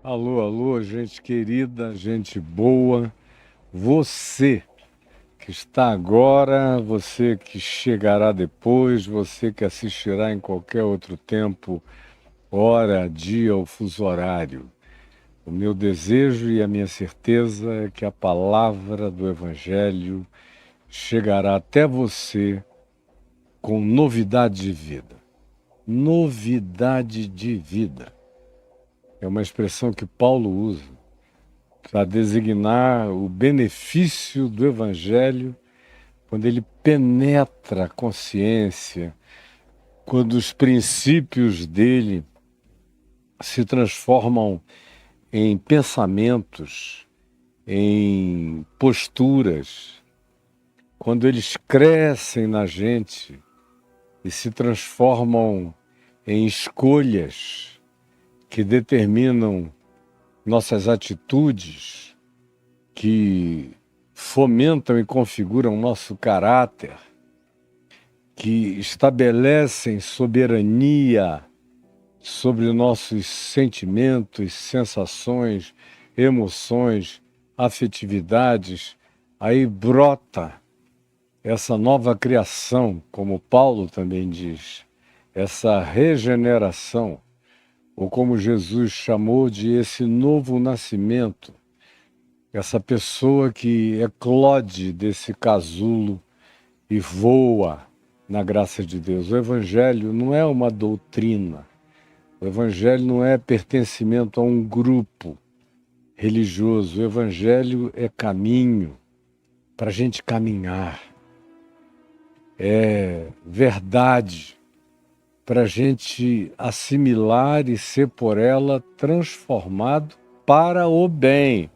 Alô, alô, gente querida, gente boa. Você que está agora, você que chegará depois, você que assistirá em qualquer outro tempo, hora, dia ou fuso horário. O meu desejo e a minha certeza é que a palavra do Evangelho chegará até você com novidade de vida. Novidade de vida. É uma expressão que Paulo usa para designar o benefício do Evangelho quando ele penetra a consciência, quando os princípios dele se transformam em pensamentos, em posturas, quando eles crescem na gente e se transformam em escolhas que determinam nossas atitudes, que fomentam e configuram nosso caráter, que estabelecem soberania sobre nossos sentimentos, sensações, emoções, afetividades, aí brota essa nova criação, como Paulo também diz, essa regeneração, ou como Jesus chamou de esse novo nascimento, essa pessoa que eclode desse casulo e voa na graça de Deus. O Evangelho não é uma doutrina. O Evangelho não é pertencimento a um grupo religioso. O Evangelho é caminho para a gente caminhar. É verdade para a gente assimilar e ser por ela transformado para o bem.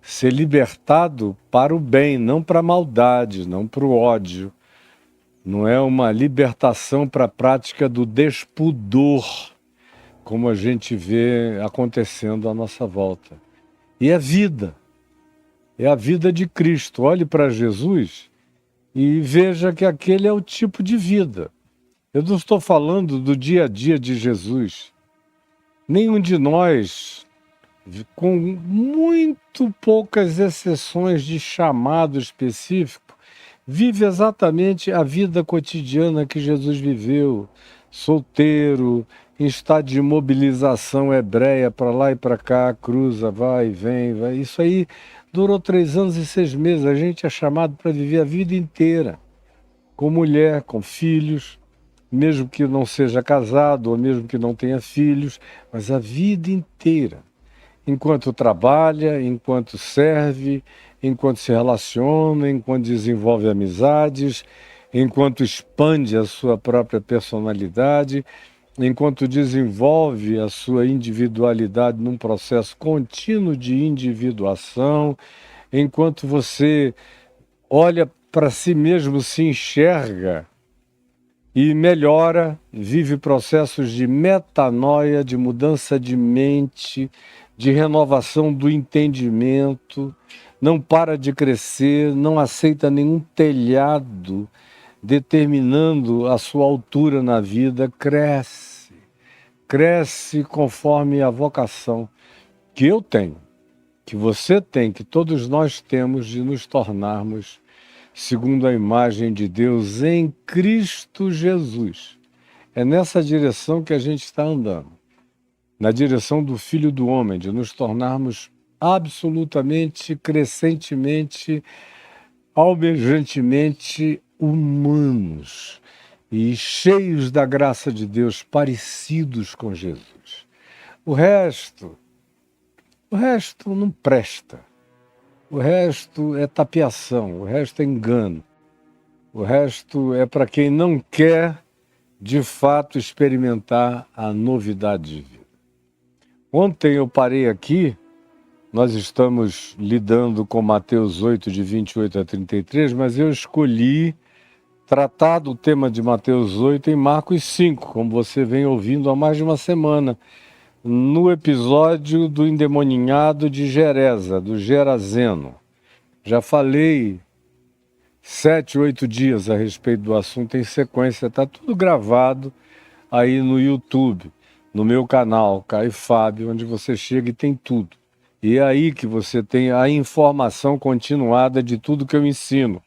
Ser libertado para o bem, não para a maldade, não para o ódio. Não é uma libertação para a prática do despudor, como a gente vê acontecendo à nossa volta. E é a vida de Cristo. Olhe para Jesus e veja que aquele é o tipo de vida. Eu não estou falando do dia a dia de Jesus. Nenhum de nós, com muito poucas exceções de chamado específico, vive exatamente a vida cotidiana que Jesus viveu, solteiro, em estado de mobilização hebreia, para lá e para cá, cruza, vai, vem, vai. Isso aí durou 3 anos e 6 meses. A gente é chamado para viver a vida inteira, com mulher, com filhos, mesmo que não seja casado, ou mesmo que não tenha filhos, mas a vida inteira. Enquanto trabalha, enquanto serve, enquanto se relaciona, enquanto desenvolve amizades, enquanto expande a sua própria personalidade, enquanto desenvolve a sua individualidade num processo contínuo de individuação, enquanto você olha para si mesmo, se enxerga e melhora, vive processos de metanoia, de mudança de mente, de renovação do entendimento, não para de crescer, não aceita nenhum telhado determinando a sua altura na vida, cresce, cresce conforme a vocação que eu tenho, que você tem, que todos nós temos de nos tornarmos segundo a imagem de Deus em Cristo Jesus. É nessa direção que a gente está andando, na direção do Filho do Homem, de nos tornarmos absolutamente, crescentemente, almejantemente humanos e cheios da graça de Deus, parecidos com Jesus. O resto, o resto não presta. O resto é tapiação, o resto é engano. O resto é para quem não quer, de fato, experimentar a novidade de vida. Ontem eu parei aqui, nós estamos lidando com Mateus 8, de 28 a 33, mas eu escolhi tratar do tema de Mateus 8 em Marcos 5, como você vem ouvindo há mais de uma semana, no episódio do endemoninhado de Gerasa, do Gerazeno. Já falei 7, 8 dias a respeito do assunto em sequência, está tudo gravado aí no YouTube. no meu canal, Caio Fábio, onde você chega e tem tudo. E é aí que você tem a informação continuada de tudo que eu ensino.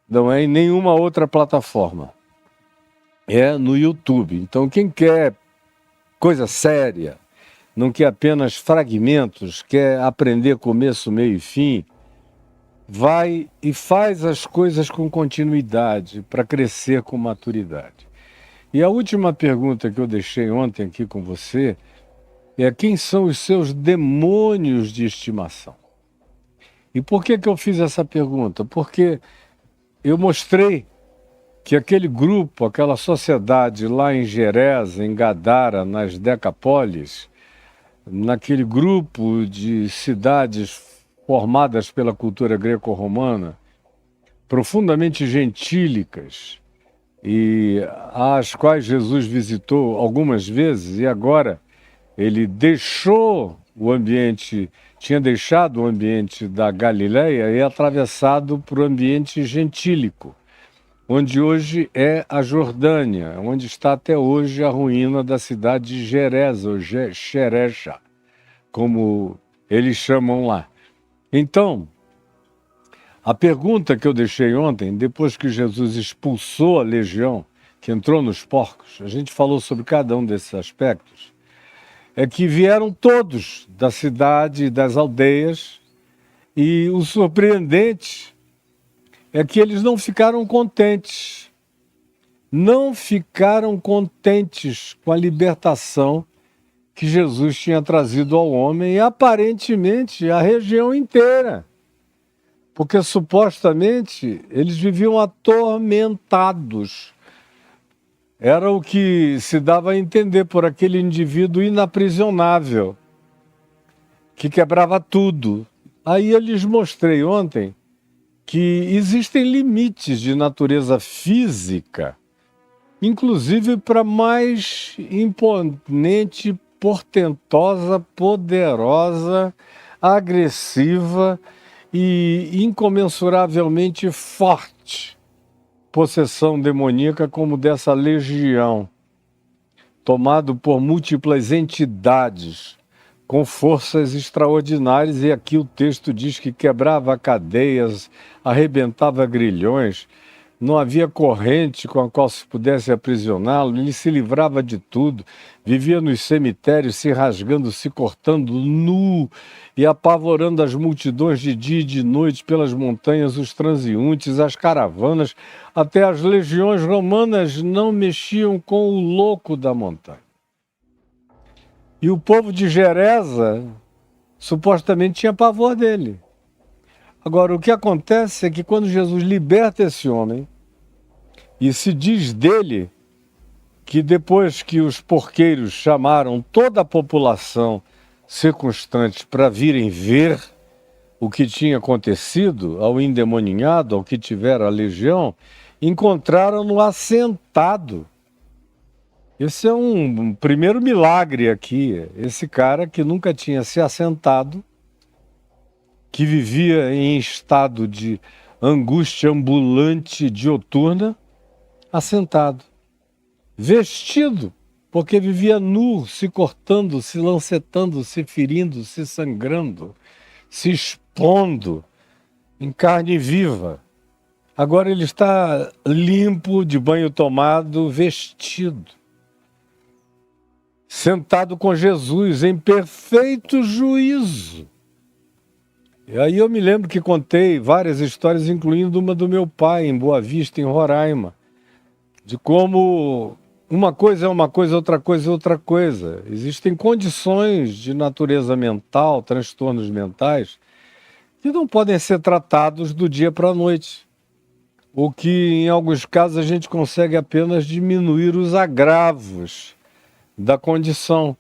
Não é em nenhuma outra plataforma. É no YouTube. Então, quem quer coisa séria, não quer apenas fragmentos, quer aprender começo, meio e fim, vai e faz as coisas com continuidade para crescer com maturidade. E a última pergunta que eu deixei ontem aqui com você é: quem são os seus demônios de estimação? E por que eu fiz essa pergunta? Porque eu mostrei que aquele grupo, aquela sociedade lá em Gerasa, em Gadara, nas Decapólis, naquele grupo de cidades formadas pela cultura greco-romana, profundamente gentílicas, e às quais Jesus visitou algumas vezes, e agora ele deixou o ambiente, tinha deixado o ambiente da Galileia e atravessado para o ambiente gentílico, onde hoje é a Jordânia, onde está até hoje a ruína da cidade de Gerasa, ou Xerecha, como eles chamam lá. Então, a pergunta que eu deixei ontem, depois que Jesus expulsou a legião, que entrou nos porcos, a gente falou sobre cada um desses aspectos, é que vieram todos da cidade e das aldeias, e o surpreendente é que eles não ficaram contentes. Não ficaram contentes com a libertação que Jesus tinha trazido ao homem e aparentemente a região inteira. Porque supostamente eles viviam atormentados. Era o que se dava a entender por aquele indivíduo inaprisionável, que quebrava tudo. Aí eu lhes mostrei ontem que existem limites de natureza física, inclusive para mais imponente, portentosa, poderosa, agressiva e incomensuravelmente forte possessão demoníaca como dessa legião, tomado por múltiplas entidades com forças extraordinárias, e aqui o texto diz que quebrava cadeias, arrebentava grilhões, não havia corrente com a qual se pudesse aprisioná-lo, ele se livrava de tudo, vivia nos cemitérios se rasgando, se cortando nu e apavorando as multidões de dia e de noite pelas montanhas, os transeuntes, as caravanas, até as legiões romanas não mexiam com o louco da montanha. E o povo de Gerasa supostamente tinha pavor dele. Agora, o que acontece é que quando Jesus liberta esse homem, e se diz dele que depois que os porqueiros chamaram toda a população circunstante para virem ver o que tinha acontecido ao endemoninhado, ao que tivera a legião, encontraram-no assentado. Esse é um primeiro milagre aqui. Esse cara que nunca tinha se assentado, que vivia em estado de angústia ambulante dioturna, assentado, vestido, porque vivia nu, se cortando, se lancetando, se ferindo, se sangrando, se expondo em carne viva. Agora ele está limpo, de banho tomado, vestido, sentado com Jesus em perfeito juízo. E aí eu me lembro que contei várias histórias, incluindo uma do meu pai, em Boa Vista, em Roraima, de como uma coisa é uma coisa, outra coisa é outra coisa. Existem condições de natureza mental, transtornos mentais, que não podem ser tratados do dia para a noite. Ou que, em alguns casos, a gente consegue apenas diminuir os agravos da condição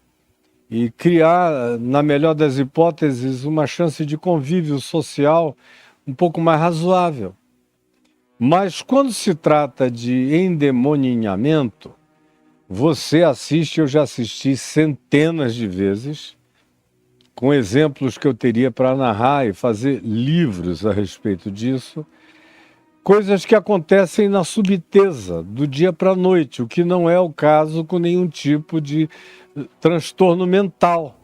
e criar, na melhor das hipóteses, uma chance de convívio social um pouco mais razoável. Mas quando se trata de endemoninhamento, você assiste, eu já assisti centenas de vezes, com exemplos que eu teria para narrar e fazer livros a respeito disso, coisas que acontecem na subteza, do dia para a noite, o que não é o caso com nenhum tipo de transtorno mental.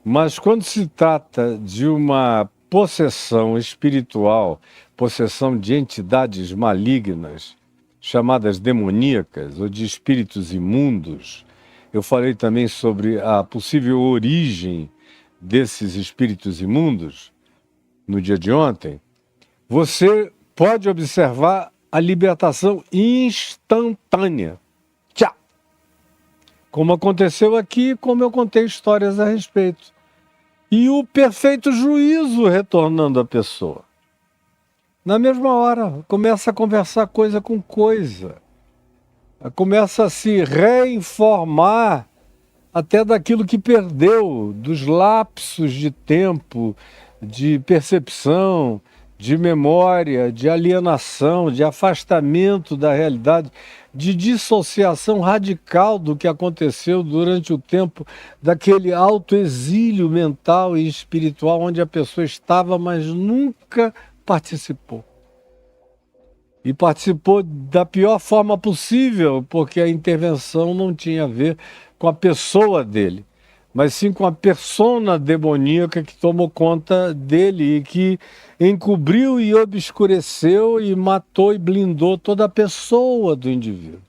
Mas quando se trata de uma possessão espiritual, possessão de entidades malignas, chamadas demoníacas, ou de espíritos imundos, eu falei também sobre a possível origem desses espíritos imundos no dia de ontem, você pode observar a libertação instantânea. Tchau! Como aconteceu aqui, como eu contei histórias a respeito. E o perfeito juízo retornando à pessoa. Na mesma hora, começa a conversar coisa com coisa. Começa a se reinformar até daquilo que perdeu, dos lapsos de tempo, de percepção, de memória, de alienação, de afastamento da realidade, de dissociação radical do que aconteceu durante o tempo daquele autoexílio mental e espiritual onde a pessoa estava, mas nunca participou. E participou da pior forma possível, porque a intervenção não tinha a ver com a pessoa dele, mas sim com a persona demoníaca que tomou conta dele e que encobriu e obscureceu e matou e blindou toda a pessoa do indivíduo.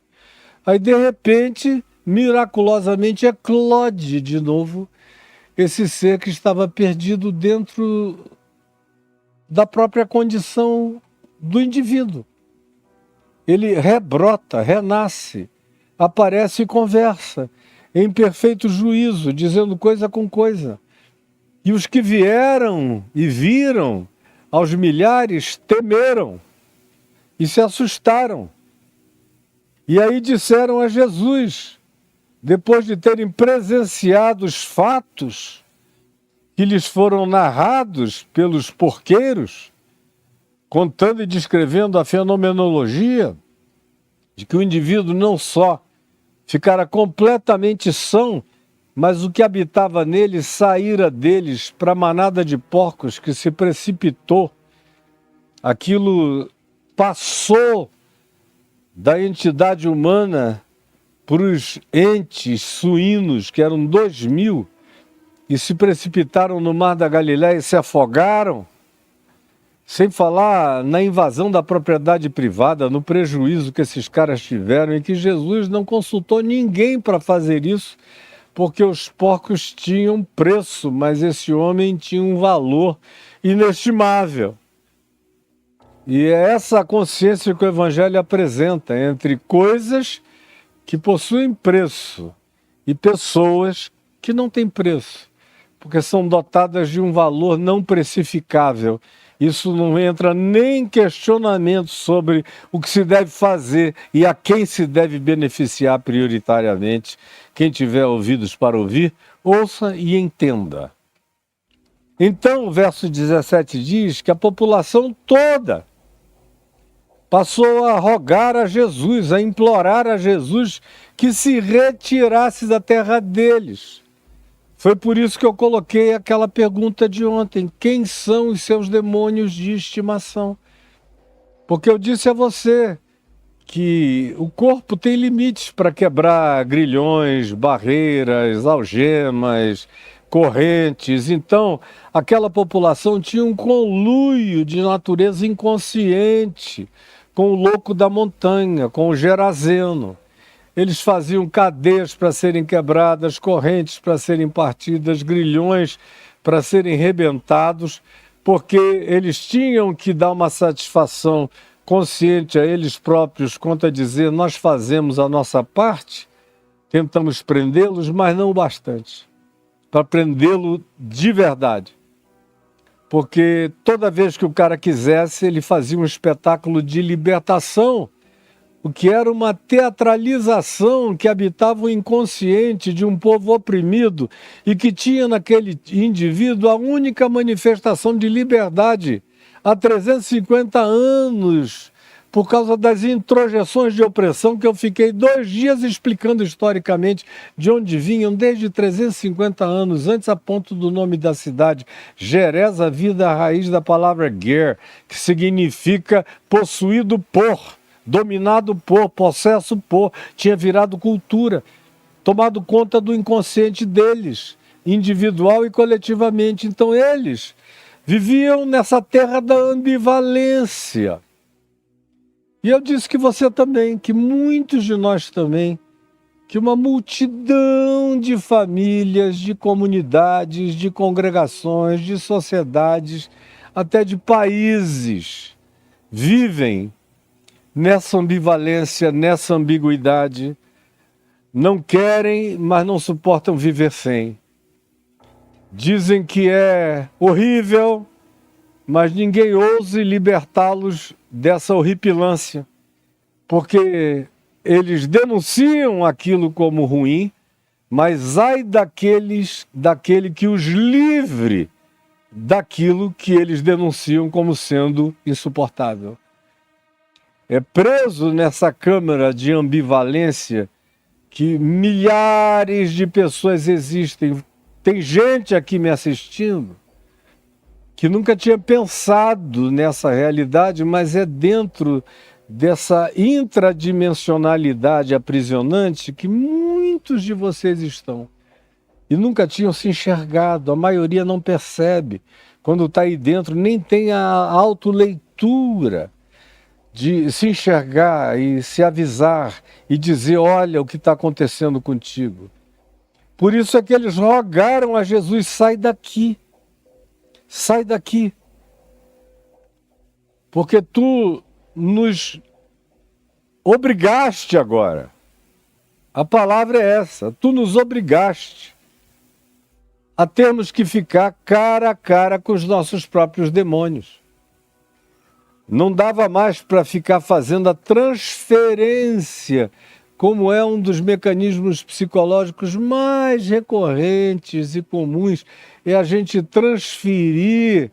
Aí, de repente, miraculosamente, eclode de novo esse ser que estava perdido dentro da própria condição do indivíduo. Ele rebrota, renasce, aparece e conversa, em perfeito juízo, dizendo coisa com coisa. E os que vieram e viram, aos milhares, temeram e se assustaram. E aí disseram a Jesus, depois de terem presenciado os fatos que lhes foram narrados pelos porqueiros, contando e descrevendo a fenomenologia de que o indivíduo não só ficara completamente são, mas o que habitava nele saíra deles para a manada de porcos que se precipitou. Aquilo passou da entidade humana para os entes suínos, que eram 2.000, e se precipitaram no mar da Galileia e se afogaram. Sem falar na invasão da propriedade privada, no prejuízo que esses caras tiveram e que Jesus não consultou ninguém para fazer isso, porque os porcos tinham preço, mas esse homem tinha um valor inestimável. E é essa consciência que o Evangelho apresenta entre coisas que possuem preço e pessoas que não têm preço, porque são dotadas de um valor não precificável. Isso não entra nem em questionamento sobre o que se deve fazer e a quem se deve beneficiar prioritariamente. Quem tiver ouvidos para ouvir, ouça e entenda. Então, o verso 17 diz que a população toda passou a rogar a Jesus, a implorar a Jesus que se retirasse da terra deles. Foi por isso que eu coloquei aquela pergunta de ontem: quem são os seus demônios de estimação? Porque eu disse a você que o corpo tem limites para quebrar grilhões, barreiras, algemas, correntes. Então, aquela população tinha um conluio de natureza inconsciente com o louco da montanha, com o Gerazeno. Eles faziam cadeias para serem quebradas, correntes para serem partidas, grilhões para serem rebentados, porque eles tinham que dar uma satisfação consciente a eles próprios quanto a dizer: nós fazemos a nossa parte, tentamos prendê-los, mas não o bastante, para prendê-lo de verdade. Porque toda vez que o cara quisesse, ele fazia um espetáculo de libertação, o que era uma teatralização que habitava o inconsciente de um povo oprimido e que tinha naquele indivíduo a única manifestação de liberdade há 350 anos por causa das introjeções de opressão que eu fiquei 2 dias explicando historicamente de onde vinham desde 350 anos antes, a ponto do nome da cidade, Gerés, a vida, a raiz da palavra ger, que significa possuído por, dominado por, possesso por, tinha virado cultura, tomado conta do inconsciente deles, individual e coletivamente. Então eles viviam nessa terra da ambivalência. E eu disse que você também, que muitos de nós também, que uma multidão de famílias, de comunidades, de congregações, de sociedades, até de países, vivem nessa ambivalência, nessa ambiguidade, não querem, mas não suportam viver sem. Dizem que é horrível, mas ninguém ouse libertá-los dessa horripilância, porque eles denunciam aquilo como ruim, mas ai daquele que os livre daquilo que eles denunciam como sendo insuportável. É preso nessa câmara de ambivalência que milhares de pessoas existem. Tem gente aqui me assistindo que nunca tinha pensado nessa realidade, mas é dentro dessa intradimensionalidade aprisionante que muitos de vocês estão. E nunca tinham se enxergado, a maioria não percebe. Quando está aí dentro, nem tem a autoleitura de se enxergar e se avisar e dizer, olha o que está acontecendo contigo. Por isso é que eles rogaram a Jesus, sai daqui. Sai daqui, porque tu nos obrigaste agora. A palavra é essa, tu nos obrigaste a termos que ficar cara a cara com os nossos próprios demônios. Não dava mais para ficar fazendo a transferência, como é um dos mecanismos psicológicos mais recorrentes e comuns, é a gente transferir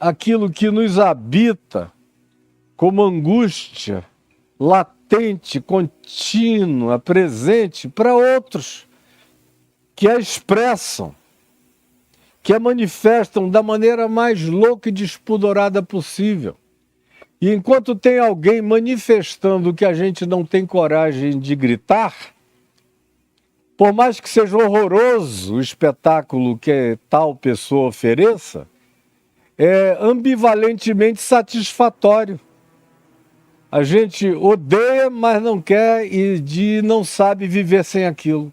aquilo que nos habita como angústia latente, contínua, presente para outros que a expressam, que a manifestam da maneira mais louca e despudorada possível. E enquanto tem alguém manifestando que a gente não tem coragem de gritar, por mais que seja horroroso o espetáculo que tal pessoa ofereça, é ambivalentemente satisfatório. A gente odeia, mas não quer e não sabe viver sem aquilo.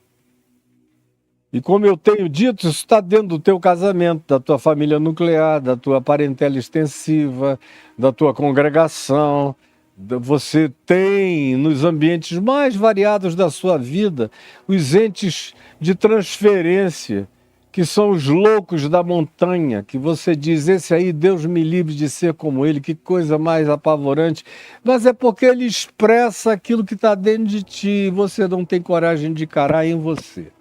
E como eu tenho dito, isso está dentro do teu casamento, da tua família nuclear, da tua parentela extensiva, da tua congregação. Você tem, nos ambientes mais variados da sua vida, os entes de transferência, que são os loucos da montanha, que você diz, esse aí, Deus me livre de ser como ele, que coisa mais apavorante. Mas é porque ele expressa aquilo que está dentro de ti e você não tem coragem de encarar em você.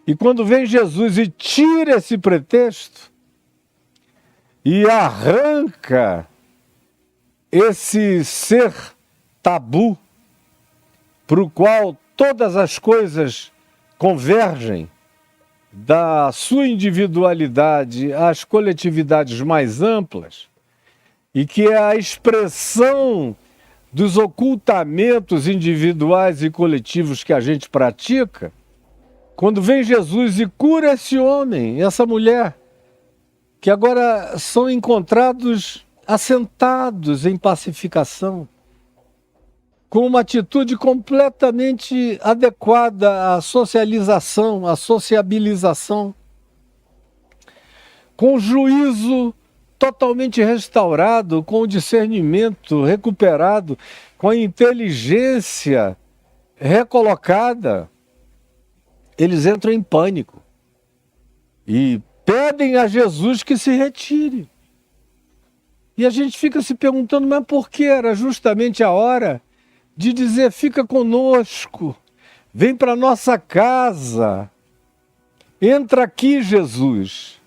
E quando vem Jesus e tira esse pretexto e arranca esse ser tabu para o qual todas as coisas convergem, da sua individualidade às coletividades mais amplas, e que é a expressão dos ocultamentos individuais e coletivos que a gente pratica, quando vem Jesus e cura esse homem, essa mulher, que agora são encontrados assentados em pacificação, com uma atitude completamente adequada à socialização, à sociabilização, com o juízo totalmente restaurado, com o discernimento recuperado, com a inteligência recolocada, eles entram em pânico e pedem a Jesus que se retire. E a gente fica se perguntando, mas por que era justamente a hora de dizer, fica conosco, vem para nossa casa, entra aqui, Jesus.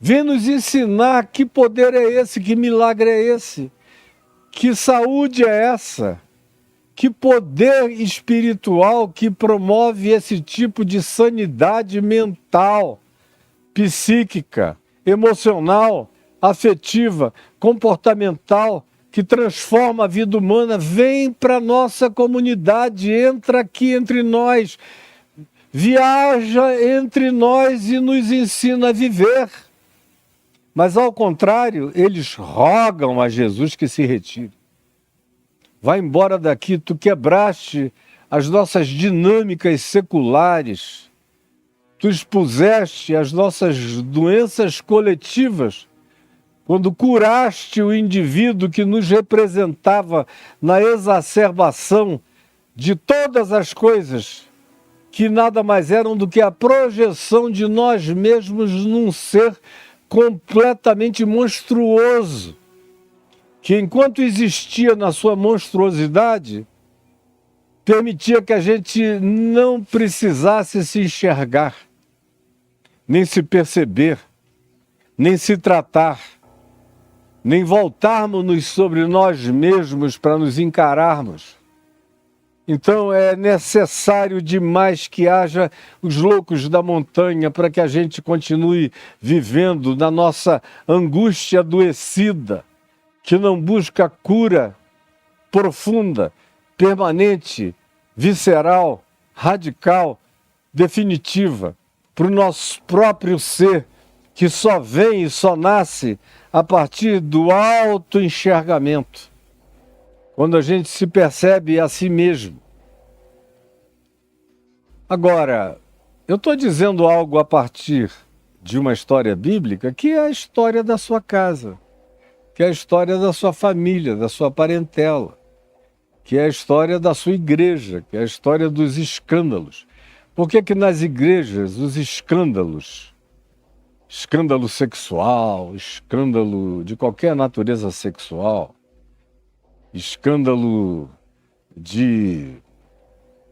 Vem nos ensinar que poder é esse, que milagre é esse, Que saúde é essa? Que poder espiritual que promove esse tipo de sanidade mental, psíquica, emocional, afetiva, comportamental, que transforma a vida humana? Vem para a nossa comunidade, entra aqui entre nós, viaja entre nós e nos ensina a viver. Mas, ao contrário, eles rogam a Jesus que se retire. Vai embora daqui, tu quebraste as nossas dinâmicas seculares, tu expuseste as nossas doenças coletivas, quando curaste o indivíduo que nos representava na exacerbação de todas as coisas, que nada mais eram do que a projeção de nós mesmos num ser completamente monstruoso, que enquanto existia na sua monstruosidade, permitia que a gente não precisasse se enxergar, nem se perceber, nem se tratar, nem voltarmos-nos sobre nós mesmos para nos encararmos. Então é necessário demais que haja os loucos da montanha para que a gente continue vivendo na nossa angústia adoecida, que não busca cura profunda, permanente, visceral, radical, definitiva, para o nosso próprio ser, que só vem e só nasce a partir do autoenxergamento, quando a gente se percebe a si mesmo. Agora, eu estou dizendo algo a partir de uma história bíblica, que é a história da sua casa, que é a história da sua família, da sua parentela, que é a história da sua igreja, que é a história dos escândalos. Por que nas igrejas os escândalos, escândalo sexual, escândalo de qualquer natureza sexual, escândalo de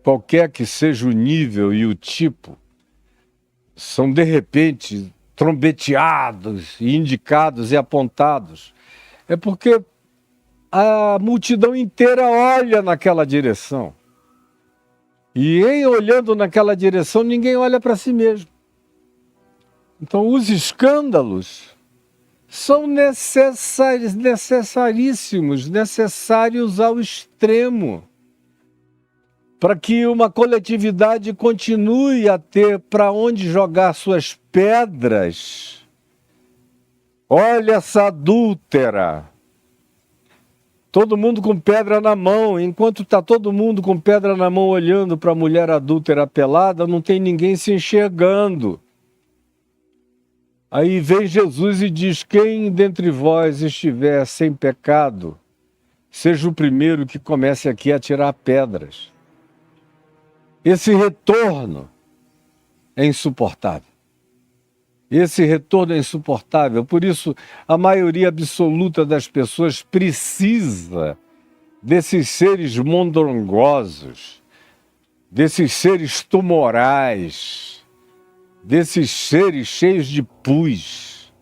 qualquer que seja o nível e o tipo, são de repente trombeteados e indicados e apontados? É porque a multidão inteira olha naquela direção. E em olhando naquela direção, ninguém olha para si mesmo. Então, os escândalos são necessaríssimos, necessários ao extremo, para que uma coletividade continue a ter para onde jogar suas pedras. Olha essa adúltera. Todo mundo com pedra na mão. Enquanto está todo mundo com pedra na mão olhando para a mulher adúltera pelada, não tem ninguém se enxergando. Aí vem Jesus e diz: quem dentre vós estiver sem pecado, seja o primeiro que comece aqui a tirar pedras. Esse retorno é insuportável. Esse retorno é insuportável. Por isso, a maioria absoluta das pessoas precisa desses seres mondrongosos, desses seres tumorais, desses seres cheios de pus,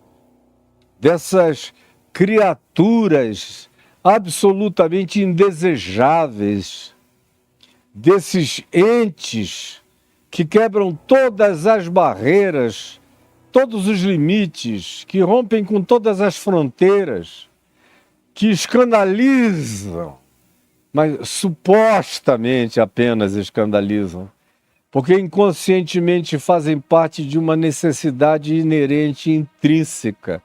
dessas criaturas absolutamente indesejáveis, desses entes que quebram todas as barreiras, todos os limites, que rompem com todas as fronteiras, que escandalizam, mas supostamente apenas escandalizam, porque inconscientemente fazem parte de uma necessidade inerente, intrínseca,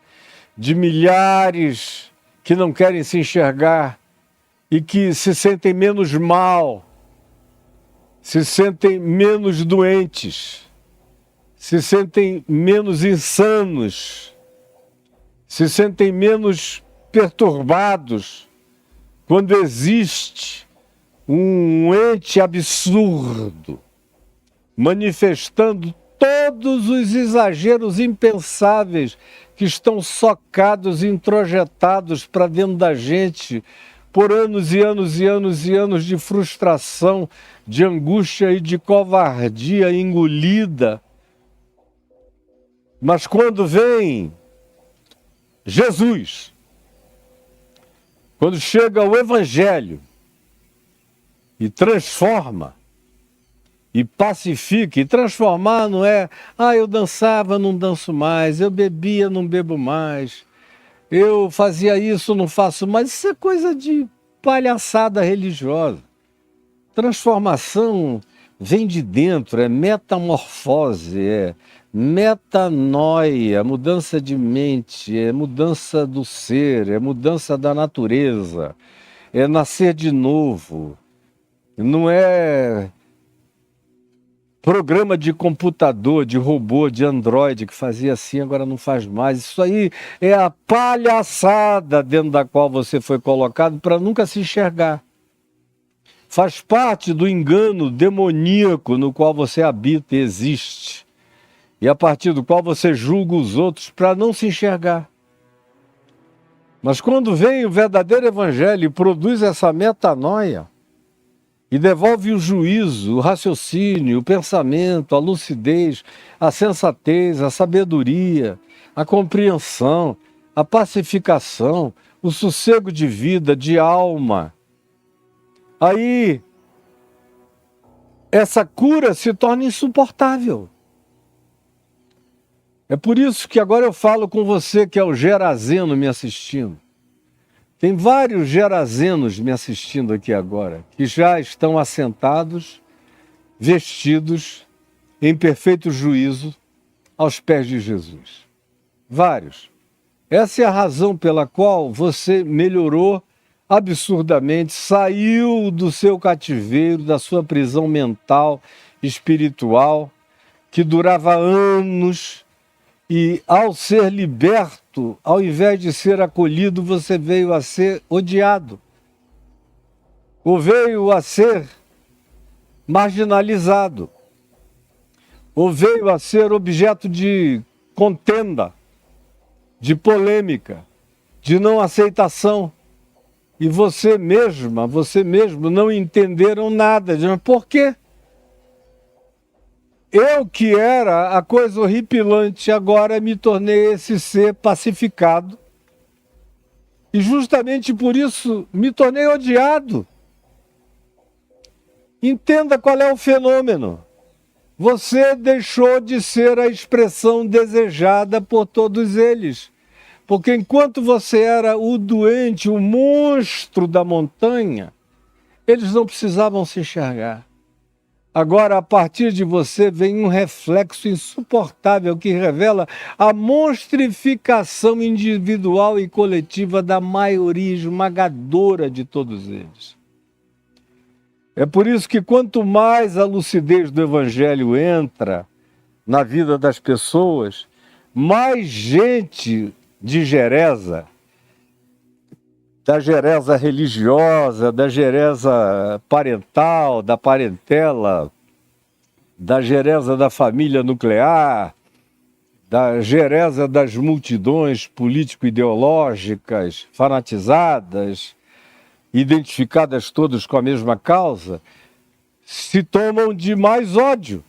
de milhares que não querem se enxergar e que se sentem menos mal, se sentem menos doentes, se sentem menos insanos, se sentem menos perturbados quando existe um ente absurdo manifestando todos os exageros impensáveis que estão socados e introjetados para dentro da gente por anos e anos e anos e anos de frustração, de angústia e de covardia engolida. Mas quando vem Jesus, Quando chega o Evangelho e transforma, e pacifica, e transformar não é, eu dançava, não danço mais, eu bebia, não bebo mais, eu fazia isso, não faço mais. Isso é coisa de palhaçada religiosa. Transformação vem de dentro, é metamorfose, é metanoia, mudança de mente, é mudança do ser, é mudança da natureza, é nascer de novo. Não é programa de computador, de robô, de Android que fazia assim, agora não faz mais. Isso aí é a palhaçada dentro da qual você foi colocado para nunca se enxergar. Faz parte do engano demoníaco no qual você habita e existe, e a partir do qual você julga os outros para não se enxergar. Mas quando vem o verdadeiro evangelho e produz essa metanoia, e devolve o juízo, o raciocínio, o pensamento, a lucidez, a sensatez, a sabedoria, a compreensão, a pacificação, o sossego de vida, de alma. Aí, essa cura se torna insuportável. É por isso que agora eu falo com você que é o Gerazeno me assistindo. Tem vários gerazenos me assistindo aqui agora, que já estão assentados, vestidos, em perfeito juízo, aos pés de Jesus. Vários. Essa é a razão pela qual você melhorou absurdamente, saiu do seu cativeiro, da sua prisão mental, espiritual, que durava anos. E ao ser liberto, ao invés de ser acolhido, você veio a ser odiado. Ou veio a ser marginalizado. Ou veio a ser objeto de contenda, de polêmica, de não aceitação. E você mesmo não entenderam nada. Mas por quê? Eu que era a coisa horripilante, agora me tornei esse ser pacificado. E justamente por isso me tornei odiado. Entenda qual é o fenômeno. Você deixou de ser a expressão desejada por todos eles. Porque enquanto você era o doente, o monstro da montanha, eles não precisavam se enxergar. Agora, a partir de você, vem um reflexo insuportável que revela a monstrificação individual e coletiva da maioria esmagadora de todos eles. É por isso que quanto mais a lucidez do Evangelho entra na vida das pessoas, mais gente de Gereza, da Gereza religiosa, da Gereza parental, da parentela, da Gereza da família nuclear, da Gereza das multidões político-ideológicas, fanatizadas, identificadas todas com a mesma causa, se tomam de mais ódio.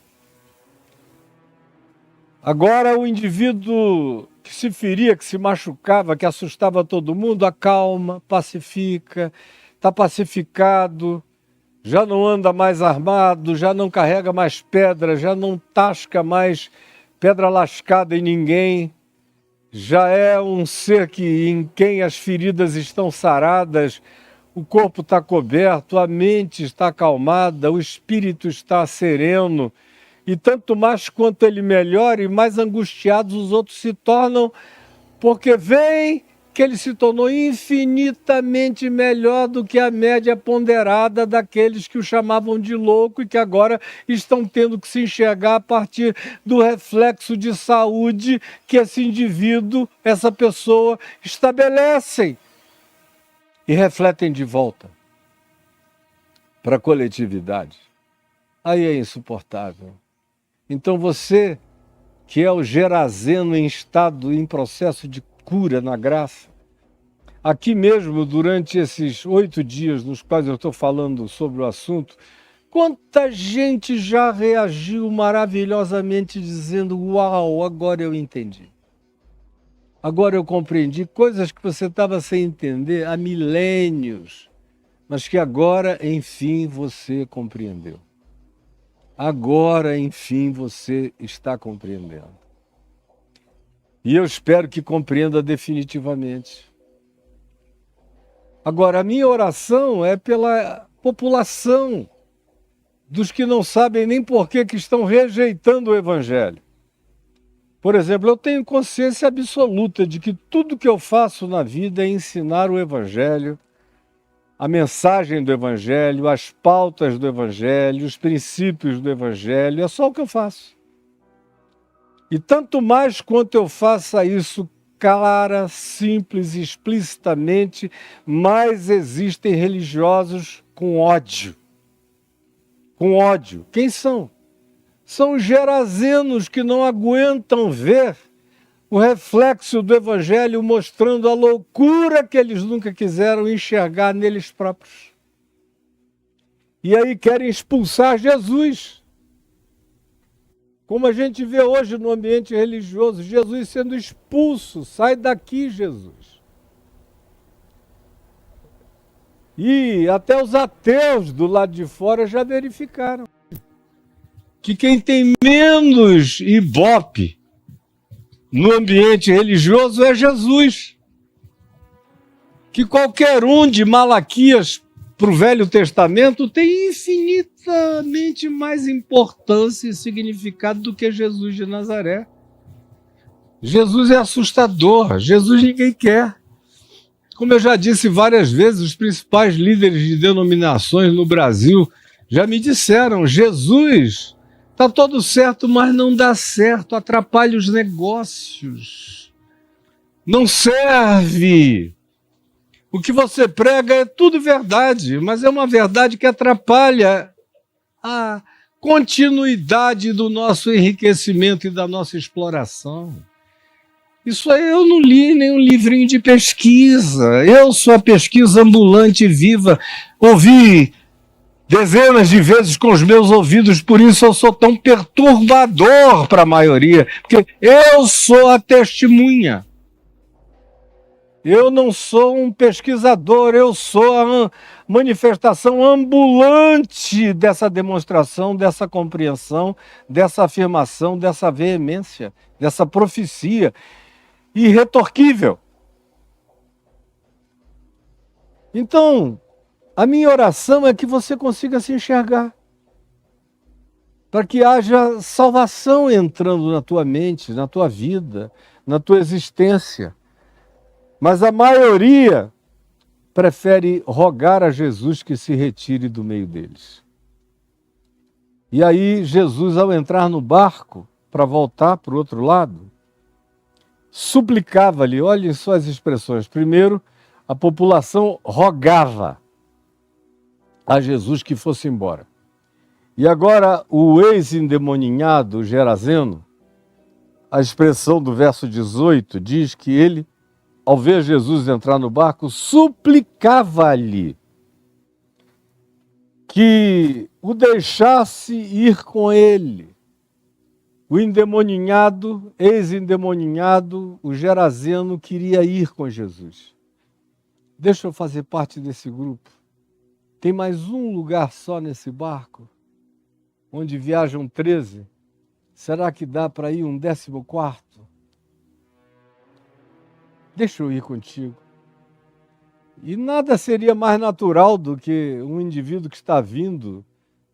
Agora o indivíduo que se feria, que se machucava, que assustava todo mundo, acalma, pacifica, está pacificado, já não anda mais armado, já não carrega mais pedra, já não tasca mais pedra lascada em ninguém, já é um ser em quem as feridas estão saradas, o corpo está coberto, a mente está acalmada, o espírito está sereno. E tanto mais quanto ele melhora, e mais angustiados os outros se tornam, porque veem que ele se tornou infinitamente melhor do que a média ponderada daqueles que o chamavam de louco e que agora estão tendo que se enxergar a partir do reflexo de saúde que esse indivíduo, essa pessoa, estabelecem e refletem de volta para a coletividade. Aí é insuportável. Então você, que é o Gerazeno em processo de cura na graça, aqui mesmo, durante esses 8 dias nos quais eu estou falando sobre o assunto, quanta gente já reagiu maravilhosamente dizendo: uau, agora eu entendi. Agora eu compreendi coisas que você estava sem entender há milênios, mas que agora, enfim, você compreendeu. Agora, enfim, você está compreendendo. E eu espero que compreenda definitivamente. Agora, a minha oração é pela população dos que não sabem nem por que estão rejeitando o Evangelho. Por exemplo, eu tenho consciência absoluta de que tudo que eu faço na vida é ensinar o Evangelho, a mensagem do Evangelho, as pautas do Evangelho, os princípios do Evangelho, é só o que eu faço. E tanto mais quanto eu faça isso clara, simples, explicitamente, mais existem religiosos com ódio. Com ódio. Quem são? São os gerazenos que não aguentam ver o reflexo do Evangelho mostrando a loucura que eles nunca quiseram enxergar neles próprios. E aí querem expulsar Jesus. Como a gente vê hoje no ambiente religioso, Jesus sendo expulso. Sai daqui, Jesus. E até os ateus do lado de fora já verificaram que quem tem menos ibope no ambiente religioso é Jesus. Que qualquer um de Malaquias para o Velho Testamento tem infinitamente mais importância e significado do que Jesus de Nazaré. Jesus é assustador, Jesus ninguém quer. Como eu já disse várias vezes, os principais líderes de denominações no Brasil já me disseram, Jesus está todo certo, mas não dá certo, atrapalha os negócios, não serve. O que você prega é tudo verdade, mas é uma verdade que atrapalha a continuidade do nosso enriquecimento e da nossa exploração. Isso aí eu não li nenhum livrinho de pesquisa. Eu sou a pesquisa ambulante e viva. Ouvi dezenas de vezes com os meus ouvidos, por isso eu sou tão perturbador para a maioria, porque eu sou a testemunha. Eu não sou um pesquisador, eu sou a manifestação ambulante dessa demonstração, dessa compreensão, dessa afirmação, dessa veemência, dessa profecia irretorquível. Então, a minha oração é que você consiga se enxergar, para que haja salvação entrando na tua mente, na tua vida, na tua existência. Mas a maioria prefere rogar a Jesus que se retire do meio deles. E aí Jesus, ao entrar no barco para voltar para o outro lado, suplicava-lhe, olhem só as expressões. Primeiro, a população rogava a Jesus que fosse embora. E agora o ex-endemoninhado Gerazeno, a expressão do verso 18 diz que ele, ao ver Jesus entrar no barco, suplicava-lhe que o deixasse ir com ele. O endemoninhado, ex-endemoninhado, o Gerazeno queria ir com Jesus. Deixa eu fazer parte desse grupo. Tem mais um lugar só nesse barco, onde viajam 13. Será que dá para ir um 14º? Deixa eu ir contigo. E nada seria mais natural do que um indivíduo que está vindo,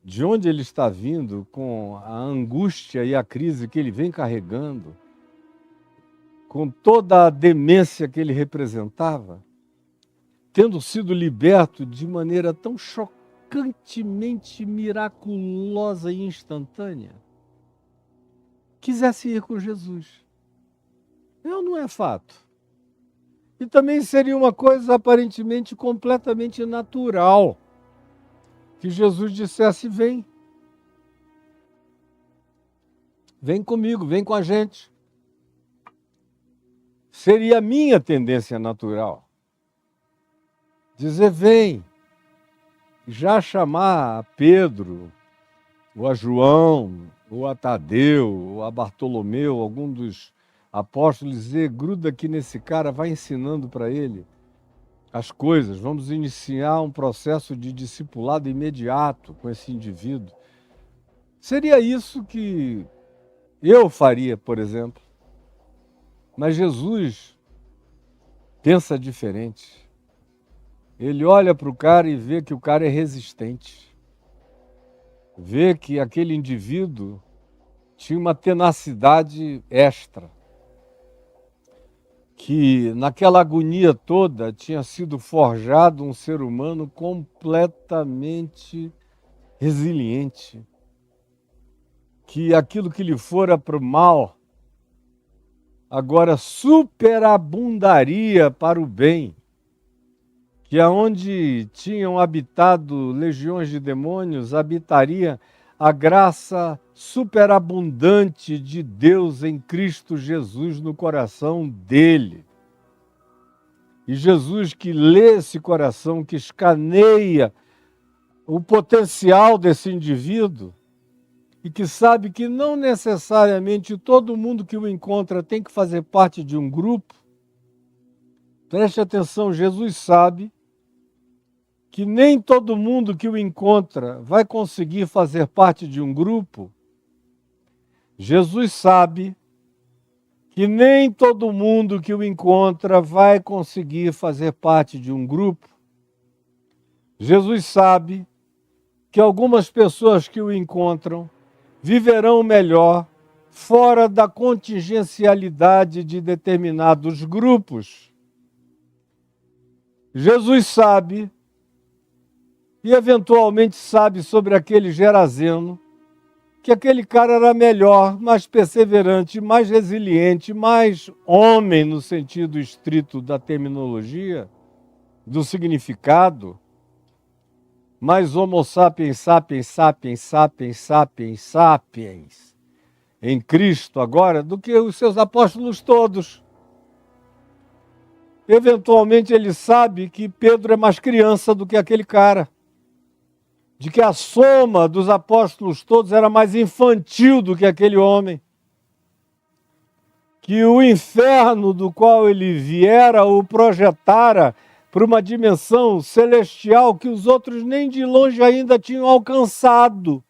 de onde ele está vindo, com a angústia e a crise que ele vem carregando, com toda a demência que ele representava, tendo sido liberto de maneira tão chocantemente miraculosa e instantânea, quisesse ir com Jesus. Não é fato. E também seria uma coisa aparentemente completamente natural que Jesus dissesse, vem comigo, vem com a gente. Seria a minha tendência natural. Dizer, vem, já chamar a Pedro, ou a João, ou a Tadeu, ou a Bartolomeu, algum dos apóstolo, dizer, gruda aqui nesse cara, vai ensinando para ele as coisas. Vamos iniciar um processo de discipulado imediato com esse indivíduo. Seria isso que eu faria, por exemplo. Mas Jesus pensa diferente. Ele olha para o cara e vê que o cara é resistente. Vê que aquele indivíduo tinha uma tenacidade extra. Que naquela agonia toda tinha sido forjado um ser humano completamente resiliente. Que aquilo que lhe fora para o mal, agora superabundaria para o bem. Que aonde tinham habitado legiões de demônios, habitaria a graça superabundante de Deus em Cristo Jesus no coração dele. E Jesus que lê esse coração, que escaneia o potencial desse indivíduo e que sabe que não necessariamente todo mundo que o encontra tem que fazer parte de um grupo. Preste atenção, Jesus sabe que nem todo mundo que o encontra vai conseguir fazer parte de um grupo. Jesus sabe que nem todo mundo que o encontra vai conseguir fazer parte de um grupo. Jesus sabe que algumas pessoas que o encontram viverão melhor fora da contingencialidade de determinados grupos. Jesus sabe e eventualmente sabe sobre aquele Gerazeno, que aquele cara era melhor, mais perseverante, mais resiliente, mais homem no sentido estrito da terminologia, do significado, mais homo sapiens, sapiens, sapiens, sapiens, sapiens, sapiens, em Cristo agora, do que os seus apóstolos todos. Eventualmente ele sabe que Pedro é mais criança do que aquele cara. De que a soma dos apóstolos todos era mais infantil do que aquele homem. Que o inferno do qual ele viera o projetara para uma dimensão celestial que os outros nem de longe ainda tinham alcançado.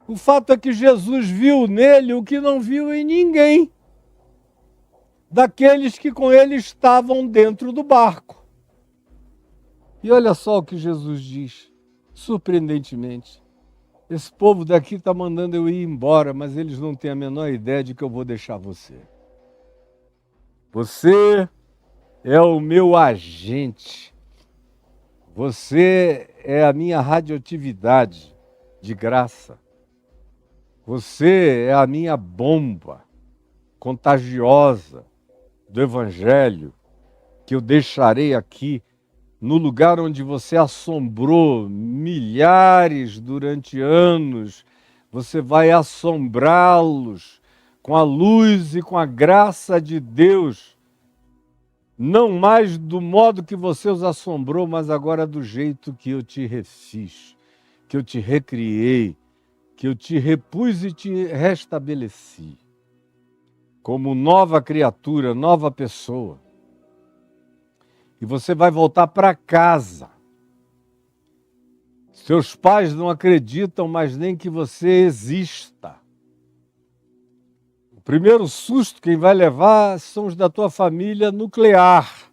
O fato é que Jesus viu nele o que não viu em ninguém daqueles que com ele estavam dentro do barco. E olha só o que Jesus diz. Surpreendentemente, esse povo daqui está mandando eu ir embora, mas eles não têm a menor ideia de que eu vou deixar você. Você é o meu agente. Você é a minha radioatividade de graça. Você é a minha bomba contagiosa do Evangelho que eu deixarei aqui no lugar onde você assombrou milhares durante anos. Você vai assombrá-los com a luz e com a graça de Deus. Não mais do modo que você os assombrou, mas agora do jeito que eu te refiz, que eu te recriei, que eu te repus e te restabeleci. Como nova criatura, nova pessoa. E você vai voltar para casa. Seus pais não acreditam mais nem que você exista. O primeiro susto quem vai levar são os da tua família nuclear.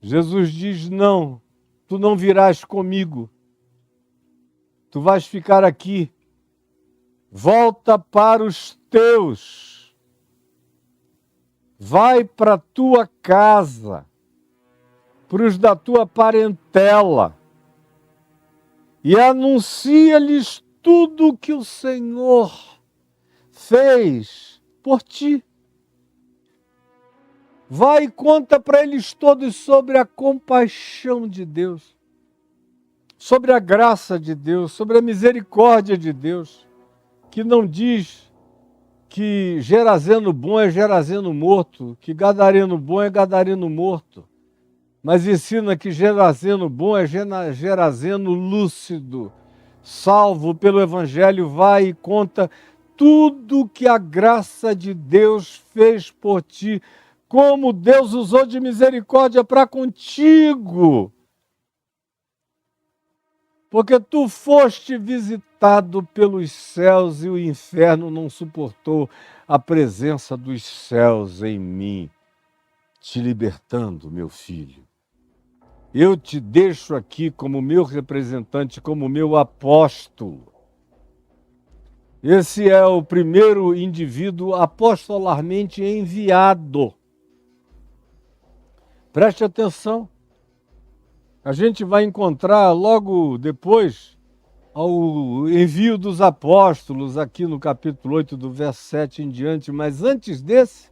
Jesus diz, não, tu não virás comigo. Tu vais ficar aqui. Volta para os teus. Vai para a tua casa. Para os da tua parentela, e anuncia-lhes tudo o que o Senhor fez por ti. Vai e conta para eles todos sobre a compaixão de Deus, sobre a graça de Deus, sobre a misericórdia de Deus, que não diz que Gerazeno bom é Gerazeno morto, que Gadareno bom é Gadareno morto, mas ensina que Gerazeno bom é Gerazeno lúcido, salvo pelo Evangelho. Vai e conta tudo que a graça de Deus fez por ti, como Deus usou de misericórdia para contigo. Porque tu foste visitado pelos céus e o inferno não suportou a presença dos céus em mim, te libertando, meu filho. Eu te deixo aqui como meu representante, como meu apóstolo. Esse é o primeiro indivíduo apostolarmente enviado. Preste atenção. A gente vai encontrar logo depois ao envio dos apóstolos, aqui no capítulo 8, do verso 7 em diante, mas antes desse,